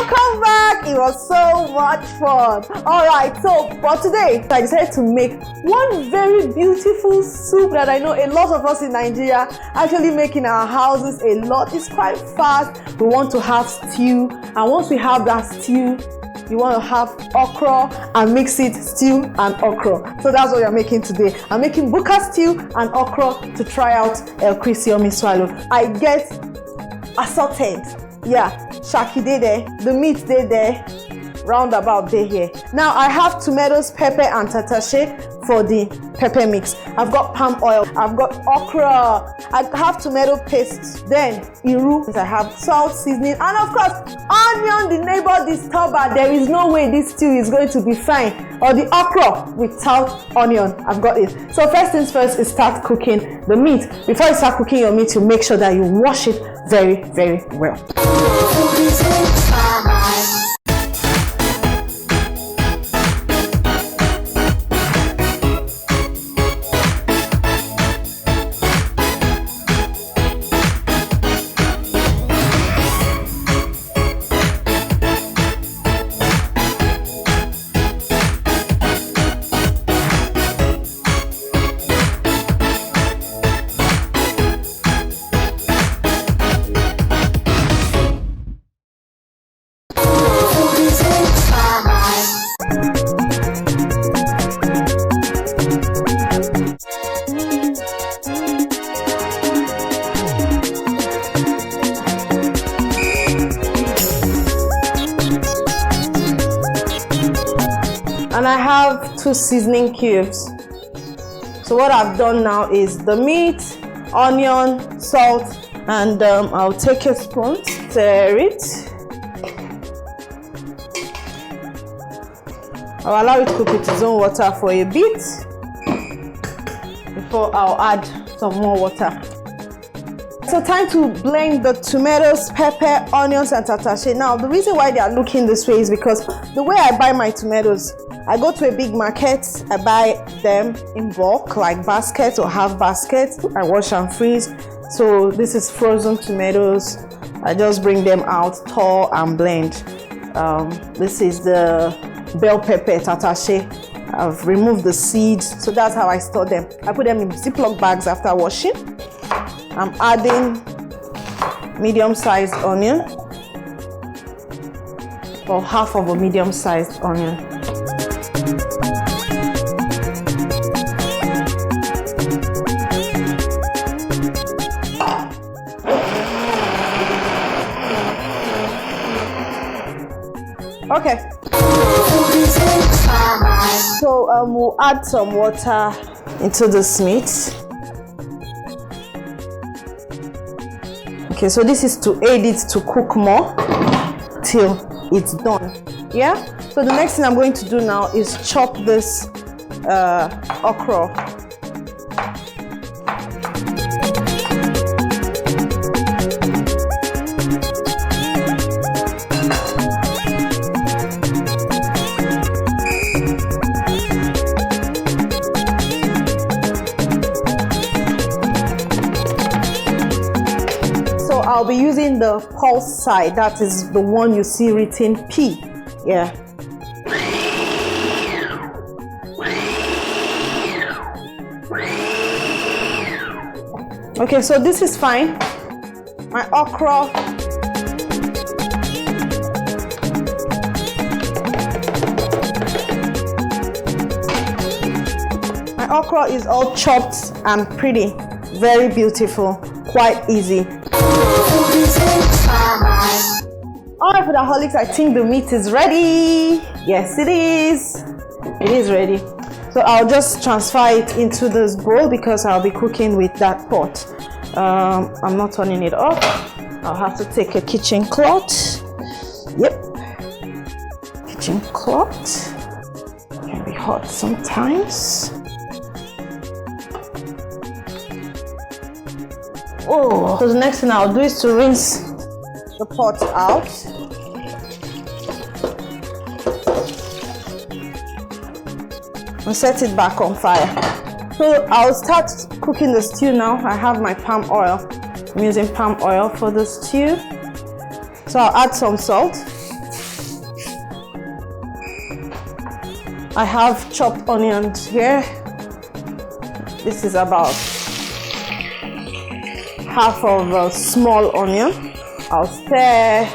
welcome back. It was so much fun. Alright, so for today I decided to make one very beautiful soup that I know a lot of us in Nigeria actually make in our houses a lot. It's quite fast. We want to have stew, and once we have that stew, you want to have okra and mix it, stew and okra. So that's what we're making today. I'm making Buka stew and okra to try out El Chris Yummy Swallow. I get assorted. Yeah, shaki dey there, the meat dey there, roundabout dey here. Now I have tomatoes, pepper and tatashe for the pepper mix. I've got palm oil, I've got okra, I have tomato paste, then iru, I have salt, seasoning, and of course onion, the neighbor disturber. There is no way this stew is going to be fine, or the okra without onion. I've got it. So first things first is start cooking the meat. Before you start cooking your meat, you make sure that you wash it very, very well. And I have 2 seasoning cubes. So what I've done now is the meat, onion, salt, and I'll take a spoon, stir it. I'll allow it to cook with its own water for a bit before I'll add some more water. So time to blend the tomatoes, pepper, onions, and tatashe. Now the reason why they are looking this way is because the way I buy my tomatoes, I go to a big market, I buy them in bulk, like baskets or half baskets. I wash and freeze. So this is frozen tomatoes. I just bring them out, thaw and blend. This is the bell pepper, tatashe. I've removed the seeds, so that's how I store them. I put them in Ziploc bags after washing. I'm adding medium-sized onion, or half of a medium-sized onion. Okay. So we'll add some water into this meat. Okay, so this is to aid it to cook more till it's done. Yeah. So the next thing I'm going to do now is chop this okra. I'll be using the pulse side, that is the one you see written P. Yeah. Okay, so this is fine. My okra. My okra is all chopped and pretty. Very beautiful. Quite easy. Alright, foodaholics, I think the meat is ready. Yes, it is. It is ready. So I'll just transfer it into this bowl because I'll be cooking with that pot. I'm not turning it off. I'll have to take a kitchen cloth. Yep. Kitchen cloth. Can be hot sometimes. Oh, so the next thing I'll do is to rinse the pot out. And set it back on fire. So I'll start cooking the stew now. I have my palm oil. I'm using palm oil for the stew. So I'll add some salt. I have chopped onions here. This is about half of a small onion. I'll stir.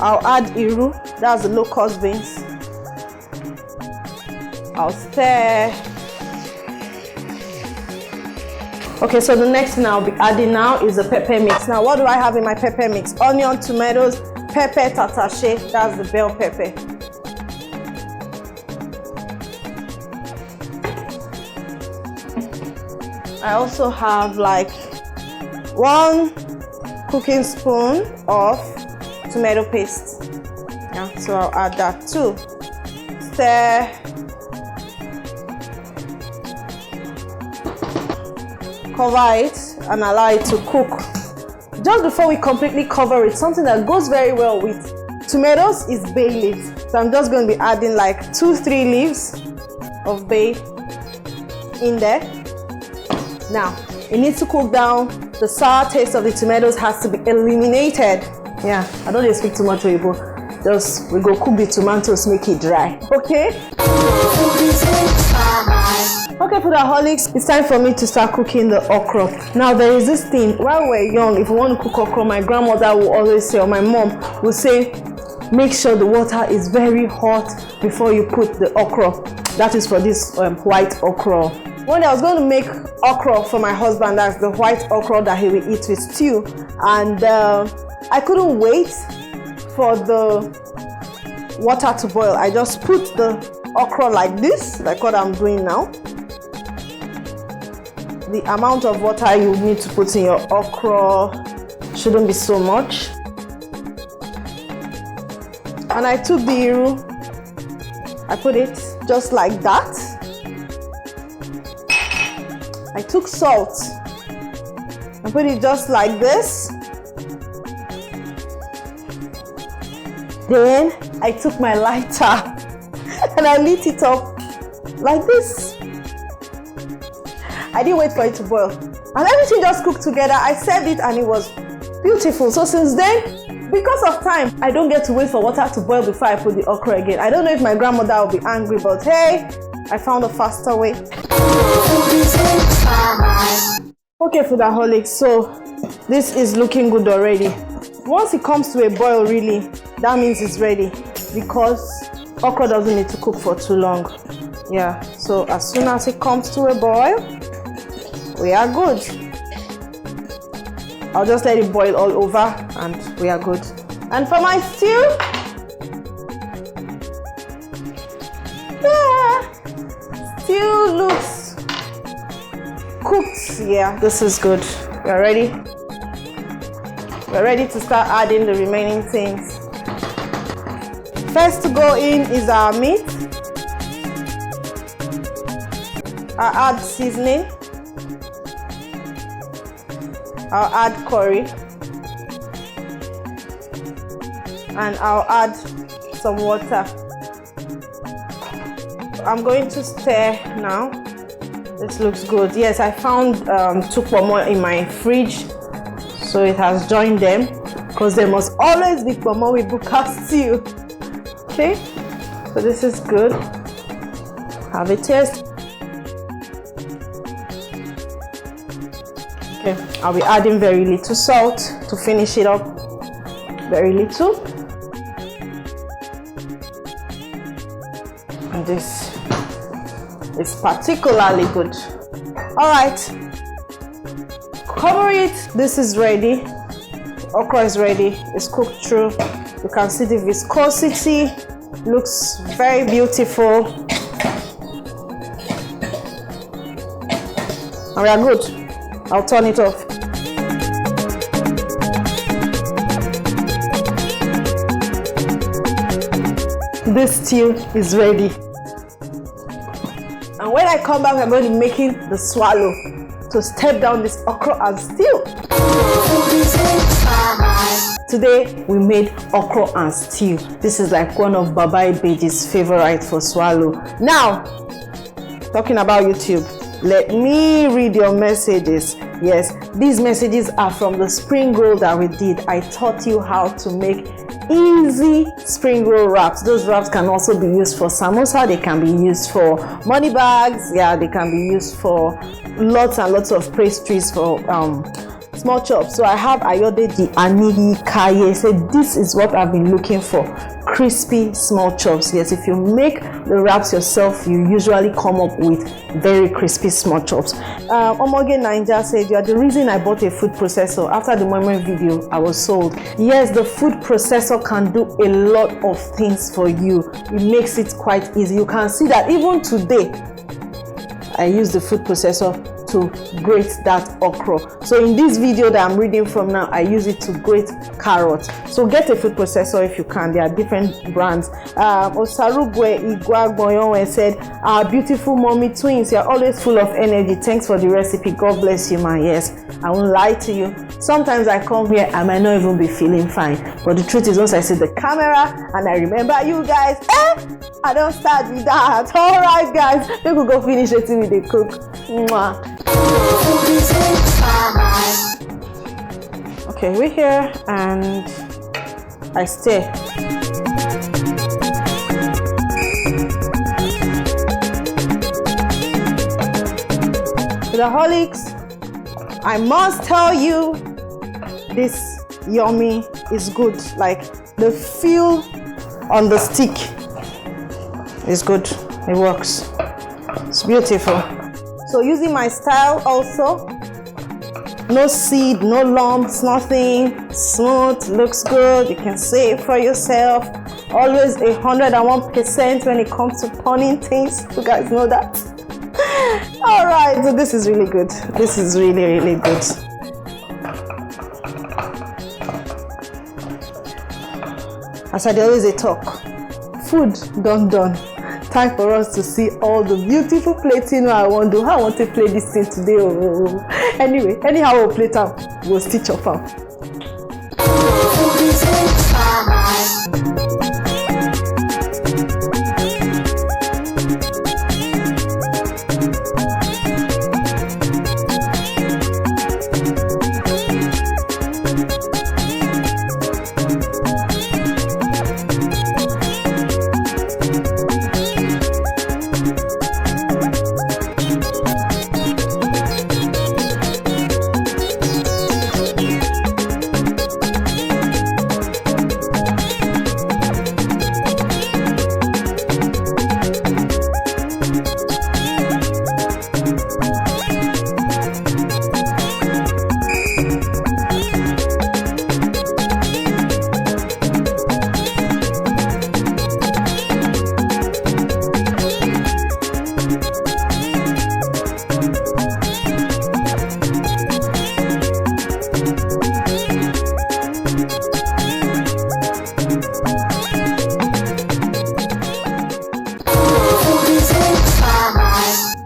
I'll add iru, that's the locust beans. I'll stir. Okay, so the next thing I'll be adding now is the pepper mix. Now, what do I have in my pepper mix? Onion, tomatoes, pepper tatashe, that's the bell pepper. I also have like 1 cooking spoon of tomato paste. Yeah, so I'll add that too. Stir. Cover it and allow it to cook. Just before we completely cover it, something that goes very well with tomatoes is bay leaves. So I'm just going to be adding like 2-3 leaves of bay in there. Now, it needs to cook down. The sour taste of the tomatoes has to be eliminated. Yeah, I don't speak too much Weibo. Just we go cook the tomatoes, make it dry. Okay? Okay, foodaholics, it's time for me to start cooking the okra. Now, there is this thing, while we're young, if we want to cook okra, my grandmother will always say, or my mom will say, make sure the water is very hot before you put the okra. That is for this white okra. One day I was going to make okra for my husband, that's the white okra that he will eat with stew. And I couldn't wait for the water to boil. I just put the okra like this, like what I'm doing now. The amount of water you need to put in your okra shouldn't be so much. And I took the iru, I put it just like that. I took salt, I put it just like this. Then I took my lighter and I lit it up like this. I didn't wait for it to boil. And everything just cooked together. I served it and it was beautiful. So since then, because of time, I don't get to wait for water to boil before I put the okra again. I don't know if my grandmother will be angry, but hey, I found a faster way. Okay, foodaholics, so this is looking good already. Once it comes to a boil, really, that means it's ready, because okra doesn't need to cook for too long. Yeah, so as soon as it comes to a boil, we are good. I'll just let it boil all over and we are good. And for my stew, stew looks cooked. Yeah, this is good. We're ready. We're ready to start adding the remaining things. First to go in is our meat. I'll add seasoning. I'll add curry. And I'll add some water. I'm going to stir now. This looks good. Yes, I found tukpomo in my fridge, so it has joined them, because there must always be pomo with Buka stew. Okay, so this is good. Have a taste. Okay, I'll be adding very little salt to finish it up. Very little. And this is particularly good. All right, cover it. This is ready. Okra is ready. It's cooked through. You can see the viscosity. Looks very beautiful. And we are good. I'll turn it off. This stew is ready. And when I come back, I'm going to be making the swallow to step down this okra and stew. Today we made okra and stew. This is like one of Baba Ibeji's favorite for swallow. Now, talking about YouTube, let me read your messages. Yes, these messages are from the spring roll that we did. I taught you how to make easy spring roll wraps. Those wraps can also be used for samosa, they can be used for money bags, yeah, they can be used for lots and lots of pastries, for small chops. So I have Ayodeji Anigi Kaye. So this is what I've been looking for. Crispy small chops. Yes, if you make the wraps yourself, you usually come up with very crispy small chops. Omoge Ninja said, you are the reason I bought a food processor. After the moment video, I was sold. Yes, the food processor can do a lot of things for you. It makes it quite easy. You can see that even today, I use the food processor to grate that okra. So in this video that I'm reading from now, I use it to grate carrots. So get a food processor if you can. There are different brands. Osarugwe Igwagboyon said, our beautiful mommy twins, you're always full of energy. Thanks for the recipe. God bless you, man. Yes, I won't lie to you. Sometimes I come here, I might not even be feeling fine. But the truth is, once I see the camera and I remember you guys, I don't start with that. All right, guys, we could go finish it with the cook. Mwah. Okay, we're here and I stay. Foodaholics, I must tell you, this yummy is good. Like the feel on the stick is good. It works. It's beautiful. So using my style also, no seed, no lumps, nothing, smooth, looks good. You can say it for yourself. Always 101% when it comes to turning things. You guys know that. All right, so this is really good. This is really, really good. As I always talk, food done. Time for us to see all the beautiful plating I want to do. How I want to play this thing today. Anyway, anyhow we'll play time. We'll stitch up.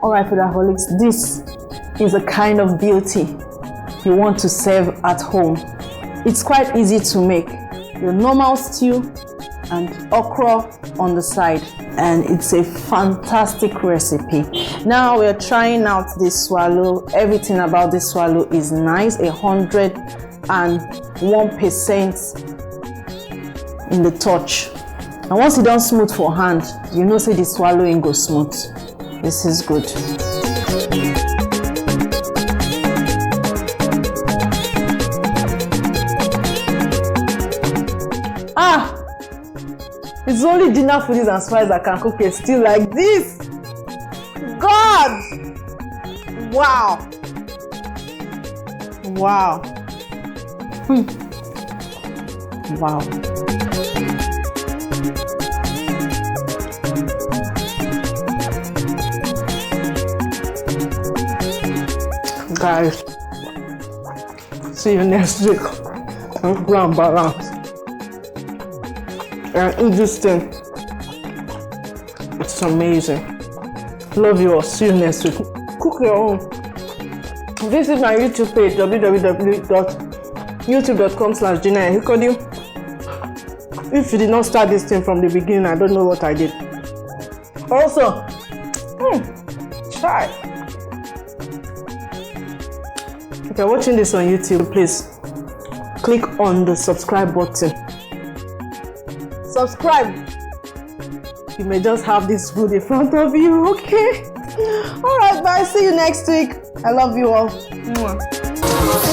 Alright, Foodaholics, this is a kind of beauty you want to serve at home. It's quite easy to make. Your normal stew and okra on the side, and it's a fantastic recipe. Now we're trying out this swallow. Everything about this swallow is nice, 101% in the touch. And once it done smooth for hand, you know say the swallowing go smooth. This is good. It's only dinner foodies and spices that can cook a stew like this. God! Wow! Wow! Wow! Guys, see you next week. Go and balance and eat this thing. It's amazing. Love you all. See you next week. Cook your own. Visit my YouTube page, www.youtube.com/JinaEhikodu. If you did not start this thing from the beginning, I don't know what I did. Also, try. If you're watching this on YouTube, please click on the subscribe button subscribe. You may just have this food in front of you, okay? Alright, bye. See you next week. I love you all. Mwah.